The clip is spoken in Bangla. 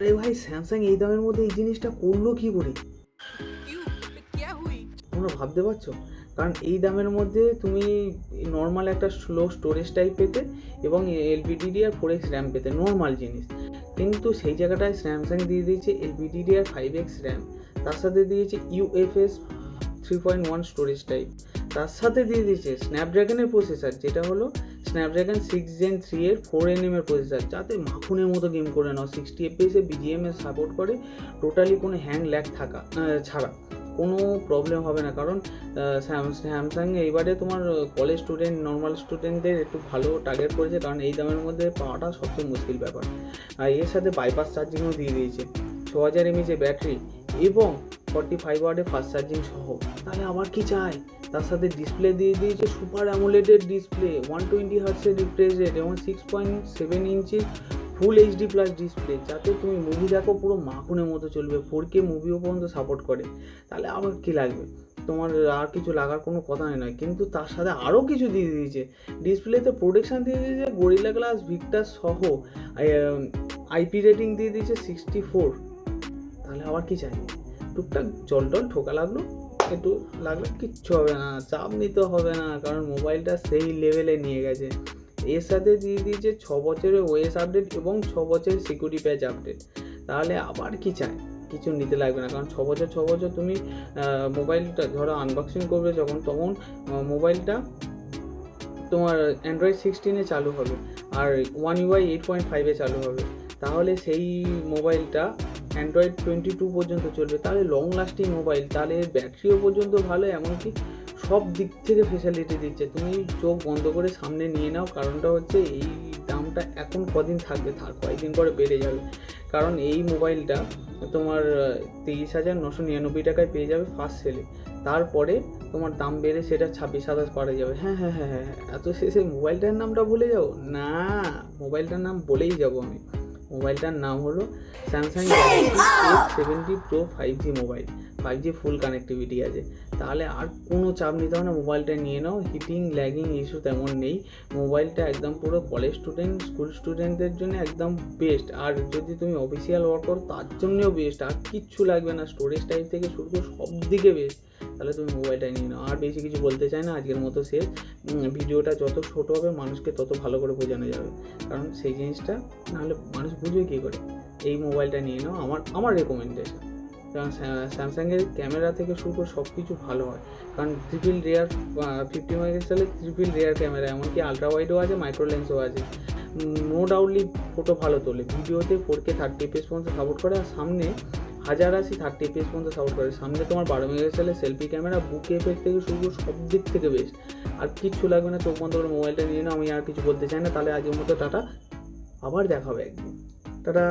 আরে ভাই, স্যামসাং এই দামের মধ্যে এই জিনিসটা করলো কি করে? তোমরা ভাবতে পারছো? কারণ এই দামের মধ্যে তুমি নর্মাল একটা স্লো স্টোরেজ টাইপ পেতে এবং LPDDR4X র্যাম পেতে, নর্মাল জিনিস। কিন্তু সেই জায়গাটায় স্যামসাং দিয়ে দিয়েছে LPDDR5X র্যাম, তার সাথে দিয়েছে UFS 3.1 স্টোরেজ টাইপ, তার সাথে দিয়ে দিয়েছে স্ন্যাপড্রাগনের প্রসেসর, যেটা হলো স্ন্যাপড্রাগন 6 Gen 3 এর 4nm এর প্রসেসর, যাতে মাখনের মতো গেম করে নাও। 60 FPS এ BGM এর সাপোর্ট করে, টোটালি কোনো হ্যাং ল্যাগ ছাড়া কোনো প্রবলেম হবে না। কারণ স্যামসাং এইবারে তোমার কলেজ স্টুডেন্ট, নর্মাল স্টুডেন্টদের একটু ভালো টার্গেট করেছে, কারণ এই দামের মধ্যে পাওয়াটা সবচেয়ে মুশকিল ব্যাপার। আর এর সাথে বাইপাস চার্জিংও দিয়ে দিয়েছে, 6000 mAh ব্যাটারি এবং 45 ওয়াটের ফাস্ট চার্জিং সহ। তাহলে আবার কি চাই? তার সাথে ডিসপ্লে দিয়ে দিয়েছে সুপার অ্যামোলেডের ডিসপ্লে, 120 হার্টসের রিফ্রেশ রেট এবং 6.7 ইঞ্চির ফুল HD প্লাস ডিসপ্লে, যাতে তুমি মুভি দেখো পুরো মাখনের মতো চলবে। 4K মুভিও পর্যন্ত সাপোর্ট করে। তাহলে আবার কি লাগবে? তোমার আর কিছু লাগার কোনো কথাই নয়। কিন্তু তার সাথে আরও কিছু দিয়ে দিয়েছে, ডিসপ্লেতে প্রোটেকশান দিয়ে দিয়েছে গরিলা গ্লাস ভিক্টাস সহ, IP রেটিং দিয়ে দিয়েছে 64। তাহলে আবার কি চাই? টুকটাক জল টল ঠোকা লাগলো, একটু লাগলো, কিচ্ছু হবে না, চাপ নিতে হবে না, কারণ মোবাইলটা সেই লেভেলে নিয়ে গেছে। এর সাথে দিয়ে দিয়েছে 6 বছরের OS আপডেট এবং 6 বছরের সিকিউরিটি প্যাচ আপডেট। তাহলে আবার কি চাই? কিছু নিতে লাগবে না, কারণ 6 বছর তুমি মোবাইলটা ধরো আনবক্সিং করবে যখন, তখন মোবাইলটা তোমার অ্যান্ড্রয়েড 16 চালু হবে আর One UI 8.5 চালু হবে। তাহলে সেই মোবাইলটা অ্যান্ড্রয়েড 22 পর্যন্ত চলবে। তাহলে লং লাস্টিং মোবাইল, তাহলে ব্যাটারিও পর্যন্ত ভালো, এমনকি সব দিক থেকে ফেসিলিটি দিচ্ছে। তুমি চোখ বন্ধ করে সামনে নিয়ে নাও, কারণটা হচ্ছে এই দামটা এখন কদিন থাকবে, তার কয়েকদিন পরে বেড়ে যাবে। কারণ এই মোবাইলটা তোমার 23,999 টাকায় পেয়ে যাবে ফার্স্ট সেলে, তারপরে তোমার দাম বেড়ে সেটা 26-27 পারে যাবে। হ্যাঁ, এত শেষে মোবাইলটার নামটা ভুলে যাও না? মোবাইলটার নাম বলেই যাব আমি। মোবাইলটার নাম হলো Samsung Galaxy S70 Pro 5G mobile. 5G ফুল কানেক্টিভিটি আছে। তাহলে আর কোনো চাপ নিতে হবে না, মোবাইলটা নিয়ে নাও। হিটিং ল্যাগিং ইস্যু তেমন নেই। মোবাইলটা একদম পুরো কলেজ স্টুডেন্ট, স্কুল স্টুডেন্টদের জন্য একদম বেস্ট। আর যদি তুমি অফিসিয়াল ওয়ার্ক করো তার জন্যও বেস্ট। আর কিচ্ছু লাগবে না, স্টোরেজ টাইপ থেকে শুরু করে সব দিকে বেস্ট। তাহলে তুমি মোবাইলটা নিয়ে নাও। আর বেশি কিছু বলতে চাই না, আজকের মতো শেষ। ভিডিওটা যত ছোটো হবে মানুষকে তত ভালো করে বোঝানো যাবে, কারণ সেই জিনিসটা নাহলে মানুষ বুঝবে কী করে। এই মোবাইলটা নিয়ে নাও, আমার রেকমেন্ডেশন। কারণ স্যামসাংয়ের ক্যামেরা থেকে শুরু করে সব কিছু ভালো হয়। কারণ ট্রিপল রেয়ার 50 মেগাপিক্সেলের ট্রিপল রেয়ার ক্যামেরা, এমনকি আলট্রা ওয়াইডও আছে, মাইক্রো লেন্সও আছে। নো ডাউটলি ফটো ভালো তোলে, ভিডিওতে 4K 30 FPS পর্যন্ত সাপোর্ট করে। আর সামনে 1080 30 FPS পর্যন্ত সাপোর্ট করে। সামনে তোমার 12 মেগাপিক্সেলের সেলফি ক্যামেরা, বুকে এফেক্ট থেকে শুরু করে সব দিক থেকে বেস্ট। আর কিচ্ছু লাগবে না, চোখ বন্ধ করে মোবাইলটা নিয়ে নাও। আমি আর কিছু বলতে চাই না। তাহলে আজকের মতো টাটা, আবার দেখা হবে একদিন। টাটা।